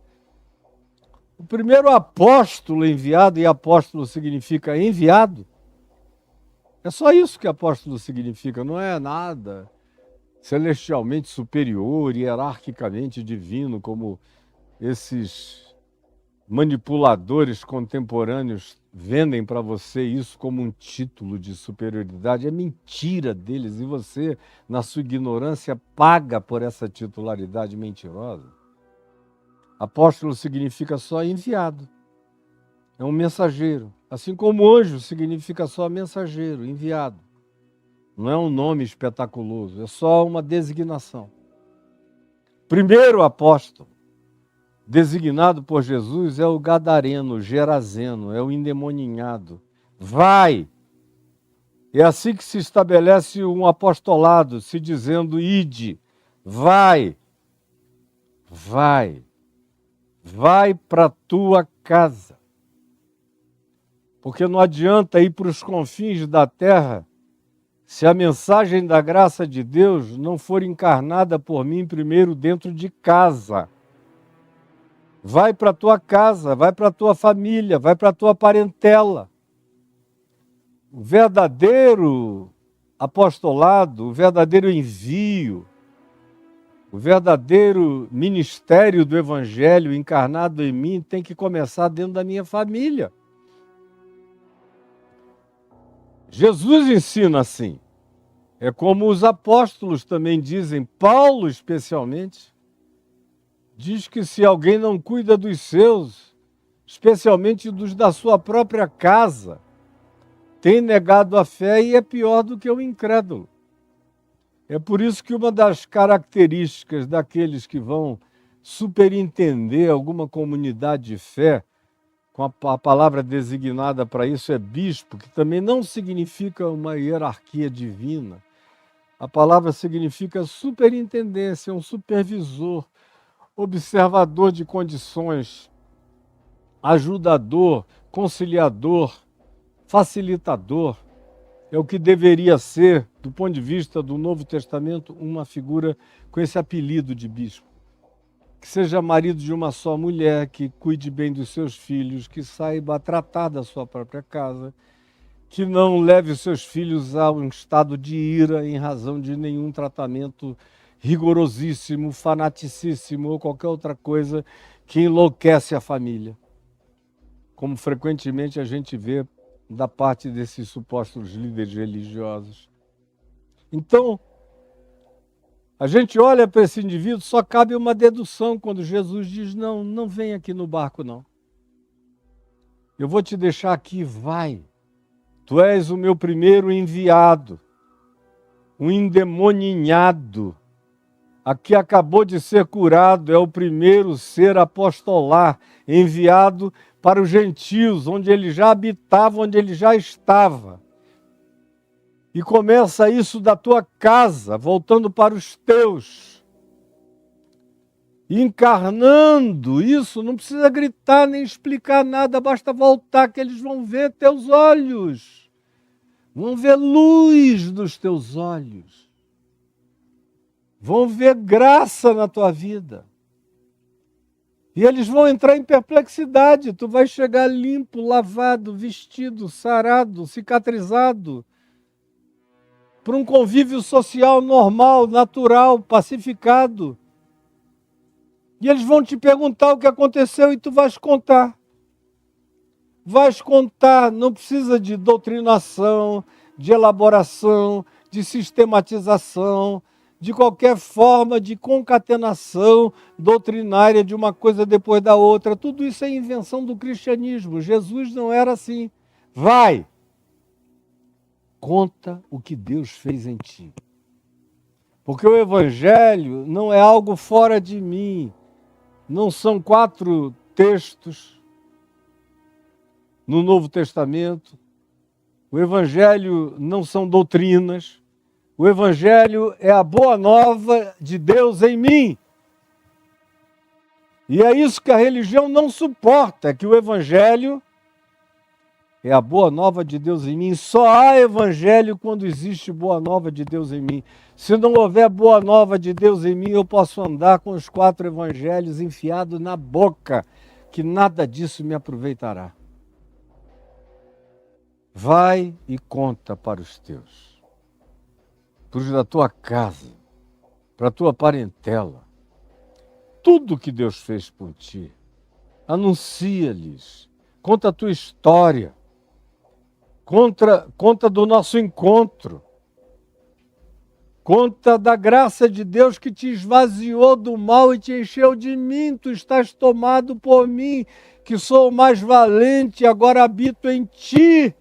o primeiro apóstolo enviado, e apóstolo significa enviado, é só isso que apóstolo significa, não é nada celestialmente superior, hierarquicamente divino, como esses manipuladores contemporâneos vendem para você isso como um título de superioridade. É mentira deles e você, na sua ignorância, paga por essa titularidade mentirosa. Apóstolo significa só enviado, é um mensageiro, assim como anjo significa só mensageiro, enviado. Não é um nome espetaculoso, é só uma designação. Primeiro apóstolo designado por Jesus é o gadareno, o gerazeno, é o endemoninhado. Vai! É assim que se estabelece um apostolado, se dizendo, ide, vai, vai, vai para a tua casa. Porque não adianta ir para os confins da terra se a mensagem da graça de Deus não for encarnada por mim primeiro dentro de casa. Vai para a tua casa, vai para a tua família, vai para a tua parentela. O verdadeiro apostolado, o verdadeiro envio, o verdadeiro ministério do Evangelho encarnado em mim tem que começar dentro da minha família. Jesus ensina assim. É como os apóstolos também dizem, Paulo especialmente, diz que se alguém não cuida dos seus, especialmente dos da sua própria casa, tem negado a fé e é pior do que o incrédulo. É por isso que uma das características daqueles que vão superintender alguma comunidade de fé, com a palavra designada para isso é bispo, que também não significa uma hierarquia divina. A palavra significa superintendência, um supervisor, observador de condições, ajudador, conciliador, facilitador. É o que deveria ser, do ponto de vista do Novo Testamento, uma figura com esse apelido de bispo. Que seja marido de uma só mulher, que cuide bem dos seus filhos, que saiba tratar da sua própria casa, que não leve os seus filhos a um estado de ira em razão de nenhum tratamento rigorosíssimo, fanaticíssimo ou qualquer outra coisa que enlouquece a família. Como frequentemente a gente vê da parte desses supostos líderes religiosos. Então, a gente olha para esse indivíduo, só cabe uma dedução quando Jesus diz, não vem aqui no barco não. Eu vou te deixar aqui, vai. Tu és o meu primeiro enviado, um endemoninhado. Aqui acabou de ser curado, é o primeiro ser apostolar, enviado para os gentios, onde ele já habitava, onde ele já estava. E começa isso da tua casa, voltando para os teus. Encarnando isso, não precisa gritar nem explicar nada, basta voltar que eles vão ver teus olhos. Vão ver luz dos teus olhos. Vão ver graça na tua vida. E eles vão entrar em perplexidade. Tu vais chegar limpo, lavado, vestido, sarado, cicatrizado, para um convívio social normal, natural, pacificado. E eles vão te perguntar o que aconteceu e tu vais contar. Vais contar, não precisa de doutrinação, de elaboração, de sistematização, de qualquer forma de concatenação doutrinária de uma coisa depois da outra. Tudo isso é invenção do cristianismo. Jesus não era assim. Vai, conta o que Deus fez em ti. Porque o evangelho não é algo fora de mim. Não são 4 textos no Novo Testamento. O evangelho não são doutrinas. O evangelho é a boa nova de Deus em mim. E é isso que a religião não suporta, que o evangelho é a boa nova de Deus em mim. Só há evangelho quando existe boa nova de Deus em mim. Se não houver boa nova de Deus em mim, eu posso andar com os 4 evangelhos enfiados na boca, que nada disso me aproveitará. Vai e conta para os teus, para os da tua casa, para a tua parentela, tudo que Deus fez por ti. Anuncia-lhes, conta a tua história, conta do nosso encontro, conta da graça de Deus que te esvaziou do mal e te encheu de mim. Tu estás tomado por mim, que sou o mais valente, agora habito em ti.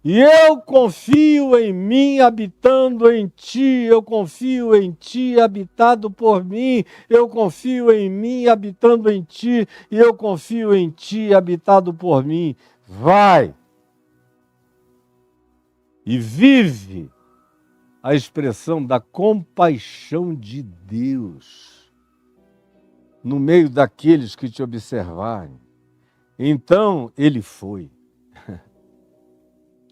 E eu confio em mim, habitando em ti. Eu confio em ti, habitado por mim. Eu confio em mim, habitando em ti. E eu confio em ti, habitado por mim. Vai e vive a expressão da compaixão de Deus no meio daqueles que te observarem. Então ele foi.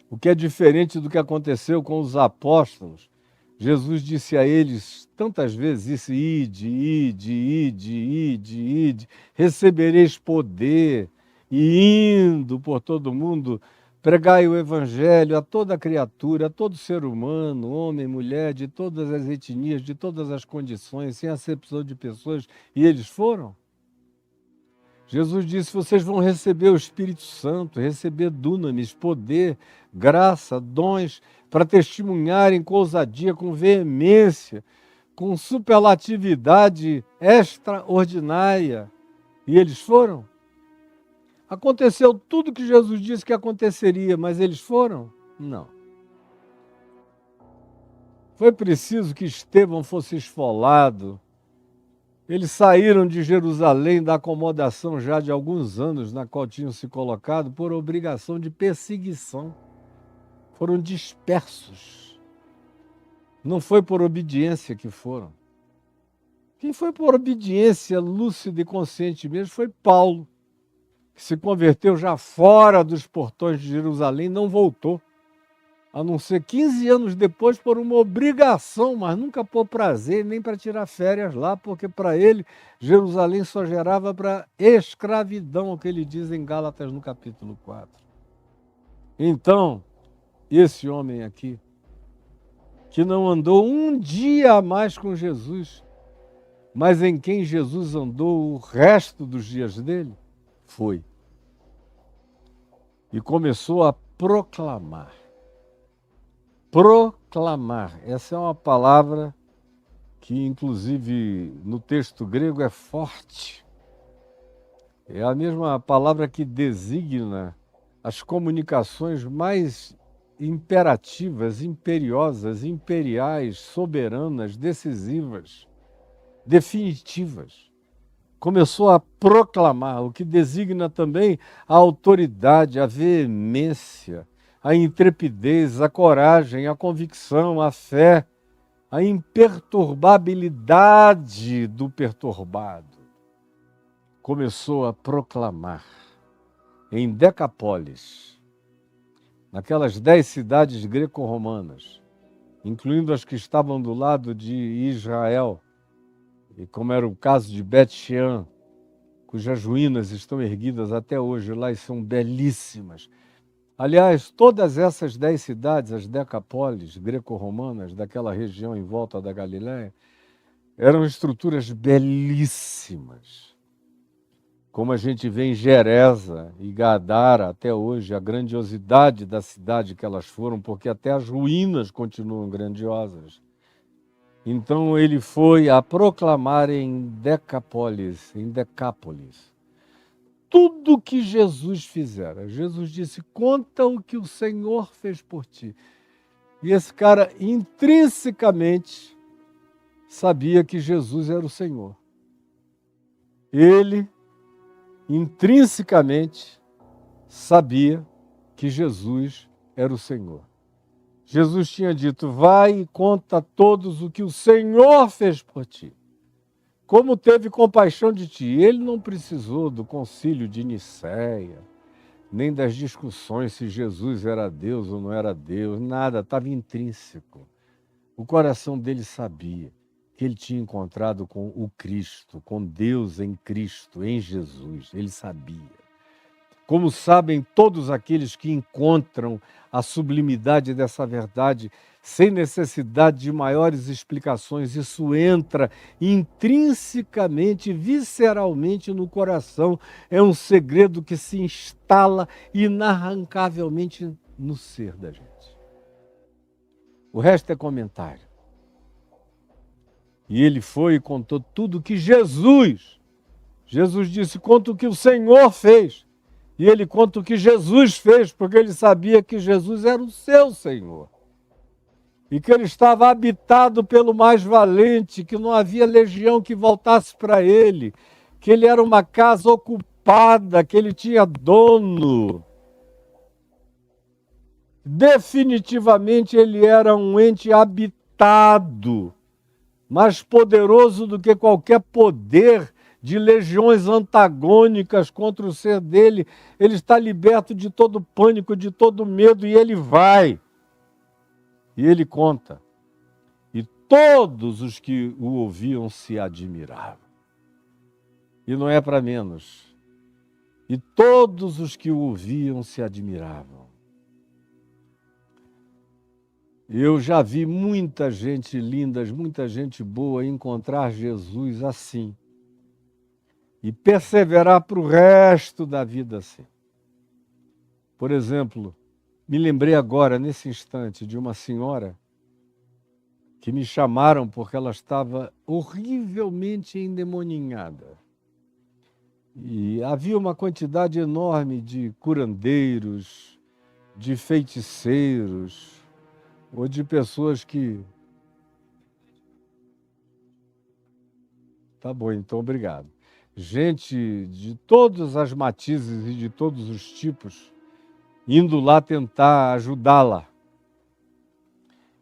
O que é diferente do que aconteceu com os apóstolos. Jesus disse a eles tantas vezes isso: ide, ide, ide, ide, ide, recebereis poder, e indo por todo mundo, pregai o evangelho a toda criatura, a todo ser humano, homem, mulher, de todas as etnias, de todas as condições, sem acepção de pessoas, e eles foram. Jesus disse: vocês vão receber o Espírito Santo, receber dunamis, poder, graça, dons, para testemunharem com ousadia, com veemência, com superlatividade extraordinária. E eles foram. Aconteceu tudo que Jesus disse que aconteceria, mas eles foram? Não. Foi preciso que Estevão fosse esfolado. Eles saíram de Jerusalém da acomodação já de alguns anos na qual tinham se colocado por obrigação de perseguição. Foram dispersos. Não foi por obediência que foram. Quem foi por obediência lúcida e consciente mesmo foi Paulo, que se converteu já fora dos portões de Jerusalém e não voltou. A não ser 15 anos depois por uma obrigação, mas nunca por prazer, nem para tirar férias lá, porque para ele Jerusalém só gerava para escravidão, o que ele diz em Gálatas no capítulo 4. Então, esse homem aqui, que não andou um dia a mais com Jesus, mas em quem Jesus andou o resto dos dias dele, foi. E começou a proclamar. Proclamar, essa é uma palavra que, inclusive, no texto grego é forte. É a mesma palavra que designa as comunicações mais imperativas, imperiosas, imperiais, soberanas, decisivas, definitivas. Começou a proclamar, o que designa também a autoridade, a veemência, a intrepidez, a coragem, a convicção, a fé, a imperturbabilidade do perturbado. Começou a proclamar em Decapólis, naquelas 10 cidades greco-romanas, incluindo as que estavam do lado de Israel, e como era o caso de Bet-Shean, cujas ruínas estão erguidas até hoje lá e são belíssimas. Aliás, todas essas 10 cidades, as decapólis greco-romanas daquela região em volta da Galiléia, eram estruturas belíssimas, como a gente vê em Gerasa e Gadara até hoje, a grandiosidade da cidade que elas foram, porque até as ruínas continuam grandiosas. Então ele foi a proclamar em Decápolis, tudo que Jesus fizera. Jesus disse: conta o que o Senhor fez por ti. E esse cara intrinsecamente sabia que Jesus era o Senhor. Ele intrinsecamente sabia que Jesus era o Senhor. Jesus tinha dito: vai e conta a todos o que o Senhor fez por ti. Como teve compaixão de ti. Ele não precisou do concílio de Nicéia, nem das discussões se Jesus era Deus ou não era Deus, nada, estava intrínseco. O coração dele sabia que ele tinha encontrado com o Cristo, com Deus em Cristo, em Jesus. Ele sabia. Como sabem todos aqueles que encontram a sublimidade dessa verdade sem necessidade de maiores explicações, isso entra intrinsecamente, visceralmente no coração. É um segredo que se instala inarrancavelmente no ser da gente. O resto é comentário. E ele foi e contou tudo que Jesus disse: conta o que o Senhor fez. E ele conta o que Jesus fez, porque ele sabia que Jesus era o seu Senhor. E que ele estava habitado pelo mais valente, que não havia legião que voltasse para ele, que ele era uma casa ocupada, que ele tinha dono. Definitivamente ele era um ente habitado, mais poderoso do que qualquer poder de legiões antagônicas contra o ser dele. Ele está liberto de todo pânico, de todo medo, e ele vai. E ele conta. E todos os que o ouviam se admiravam. E não é para menos. E todos os que o ouviam se admiravam. Eu já vi muita gente linda, muita gente boa encontrar Jesus assim. E perseverar para o resto da vida assim. Por exemplo, me lembrei agora, nesse instante, de uma senhora que me chamaram porque ela estava horrivelmente endemoninhada. E havia uma quantidade enorme de curandeiros, de feiticeiros, ou de pessoas que... Tá bom, então obrigado. Gente de todas as matizes e de todos os tipos, indo lá tentar ajudá-la.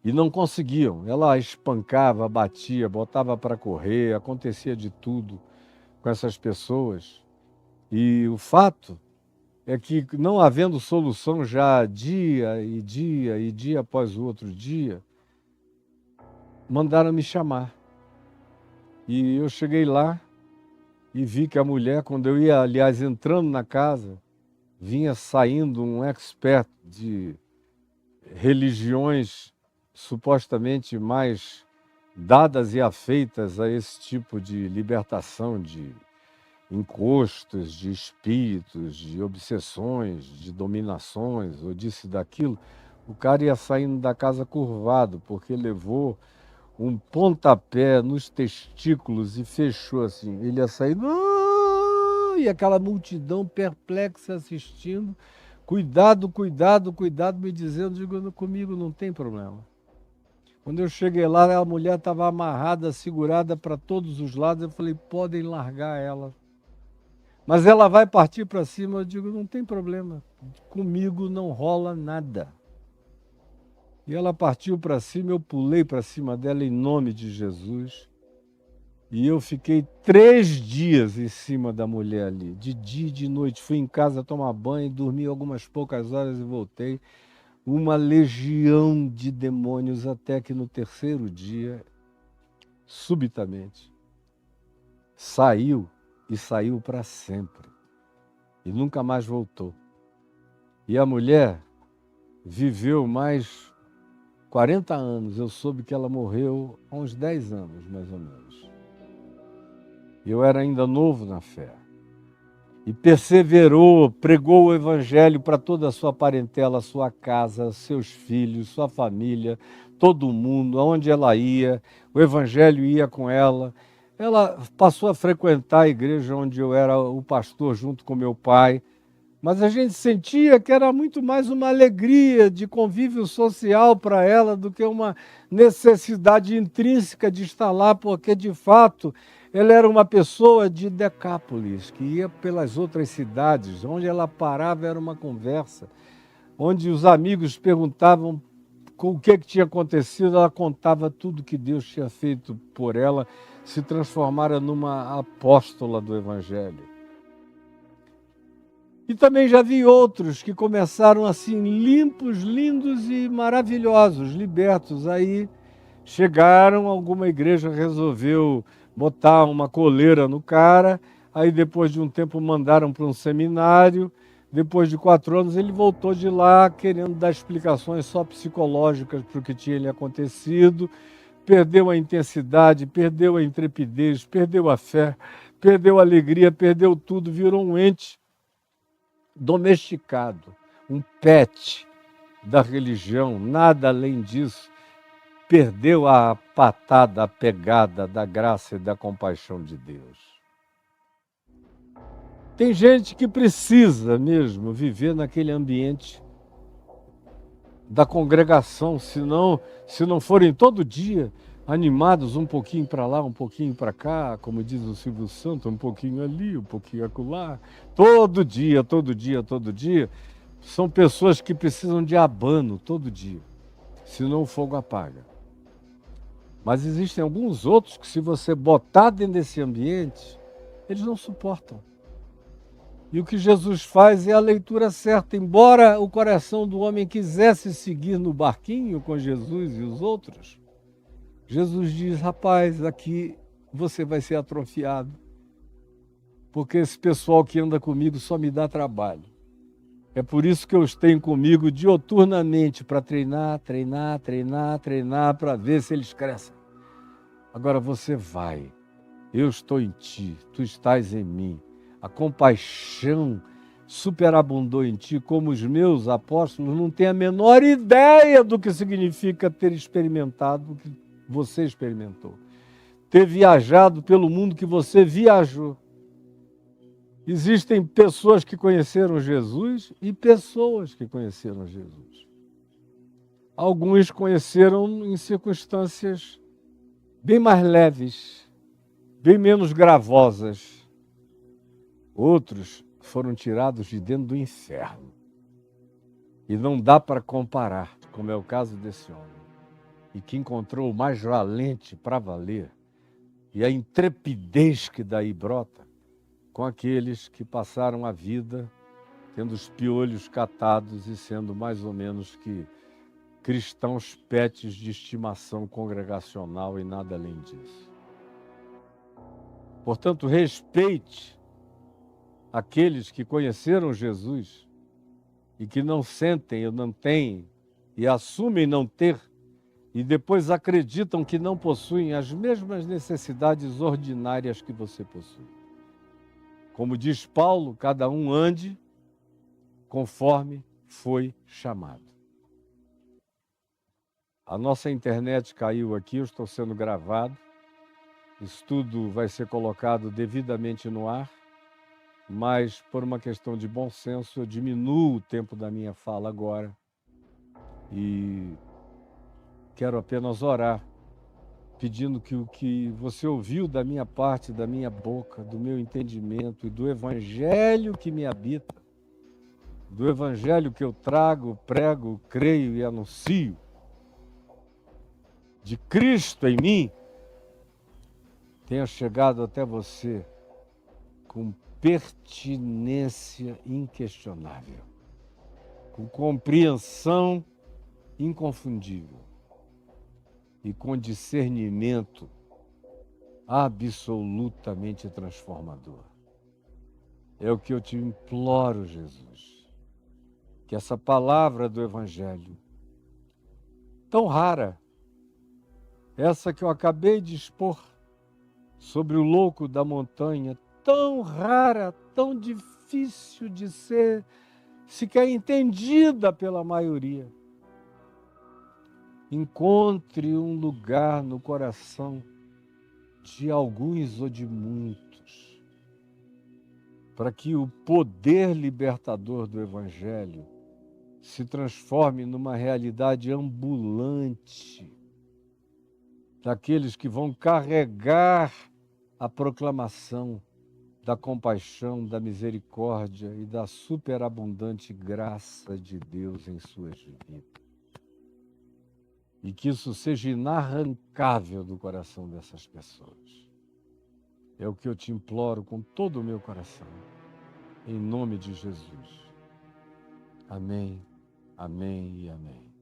E não conseguiam. Ela espancava, batia, botava para correr, acontecia de tudo com essas pessoas. E o fato é que, não havendo solução já dia e dia e dia após o outro dia, mandaram me chamar. E eu cheguei lá e vi que a mulher, quando eu ia, aliás, entrando na casa, vinha saindo um expert de religiões supostamente mais dadas e afeitas a esse tipo de libertação de encostos, de espíritos, de obsessões, de dominações, ou disso e daquilo. O cara ia saindo da casa curvado, porque levou um pontapé nos testículos e fechou assim. Ele ia saindo, e aquela multidão perplexa assistindo. Cuidado, cuidado, cuidado, me dizendo, digo, comigo não tem problema. Quando eu cheguei lá, a mulher estava amarrada, segurada para todos os lados. Eu falei, podem largar ela. Mas ela vai partir para cima. Eu digo, não tem problema. Comigo não rola nada. E ela partiu para cima, eu pulei para cima dela em nome de Jesus. E eu fiquei 3 dias em cima da mulher ali, de dia e de noite. Fui em casa tomar banho, dormi algumas poucas horas e voltei. Uma legião de demônios, até que no 3º dia, subitamente, saiu e saiu para sempre. E nunca mais voltou. E a mulher viveu mais 40 anos. Eu soube que ela morreu há uns 10 anos, mais ou menos. Eu era ainda novo na fé. e perseverou, pregou o evangelho para toda a sua parentela, sua casa, seus filhos, sua família, todo mundo, aonde ela ia, o evangelho ia com ela. Ela passou a frequentar a igreja onde eu era o pastor junto com meu pai, mas a gente sentia que era muito mais uma alegria de convívio social para ela do que uma necessidade intrínseca de estar lá, porque de fato ela era uma pessoa de Decápolis, que ia pelas outras cidades, onde ela parava era uma conversa, onde os amigos perguntavam com o que tinha acontecido, ela contava tudo que Deus tinha feito por ela, se transformara numa apóstola do Evangelho. E também já vi outros que começaram assim, limpos, lindos e maravilhosos, libertos. Aí chegaram, alguma igreja resolveu botar uma coleira no cara, aí depois de um tempo mandaram para um seminário, depois de 4 anos ele voltou de lá querendo dar explicações só psicológicas para o que tinha lhe acontecido, perdeu a intensidade, perdeu a intrepidez, perdeu a fé, perdeu a alegria, perdeu tudo, virou um ente domesticado, um pet da religião, nada além disso. Perdeu a patada, a pegada da graça e da compaixão de Deus. Tem gente que precisa mesmo viver naquele ambiente da congregação, se não forem todo dia animados um pouquinho para lá, um pouquinho para cá, como diz o Silvio Santos, um pouquinho ali, um pouquinho acolá, todo dia, todo dia, todo dia, são pessoas que precisam de abano todo dia, senão o fogo apaga. Mas existem alguns outros que, se você botar dentro desse ambiente, eles não suportam. E o que Jesus faz é a leitura certa. Embora o coração do homem quisesse seguir no barquinho com Jesus e os outros, Jesus diz, rapaz, aqui você vai ser atrofiado, porque esse pessoal que anda comigo só me dá trabalho. É por isso que eu os tenho comigo dioturnamente, para treinar, para ver se eles crescem. Agora você vai, eu estou em ti, tu estás em mim. A compaixão superabundou em ti, como os meus apóstolos não têm a menor ideia do que significa ter experimentado o que você experimentou. Ter viajado pelo mundo que você viajou. Existem pessoas que conheceram Jesus e pessoas que conheceram Jesus. Alguns conheceram em circunstâncias bem mais leves, bem menos gravosas. Outros foram tirados de dentro do inferno. E não dá para comparar, como é o caso desse homem, e que encontrou o mais valente para valer, e a intrepidez que daí brota, com aqueles que passaram a vida tendo os piolhos catados e sendo mais ou menos que cristãos pets de estimação congregacional e nada além disso. Portanto, respeite aqueles que conheceram Jesus e que não sentem ou não têm e assumem não ter e depois acreditam que não possuem as mesmas necessidades ordinárias que você possui. Como diz Paulo, cada um ande conforme foi chamado. A nossa internet caiu aqui, eu estou sendo gravado. Isso tudo vai ser colocado devidamente no ar, mas por uma questão de bom senso, eu diminuo o tempo da minha fala agora e quero apenas orar, pedindo que o que você ouviu da minha parte, da minha boca, do meu entendimento e do evangelho que me habita, do evangelho que eu trago, prego, creio e anuncio, de Cristo em mim, tenha chegado até você com pertinência inquestionável, com compreensão inconfundível e com discernimento absolutamente transformador. É o que eu te imploro, Jesus, que essa palavra do Evangelho, tão rara, essa que eu acabei de expor sobre o louco da montanha, tão rara, tão difícil de ser sequer entendida pela maioria. Encontre um lugar no coração de alguns ou de muitos, para que o poder libertador do Evangelho se transforme numa realidade ambulante daqueles que vão carregar a proclamação da compaixão, da misericórdia e da superabundante graça de Deus em suas vidas. E que isso seja inarrancável do coração dessas pessoas. É o que eu te imploro com todo o meu coração, em nome de Jesus. Amém, amém e amém.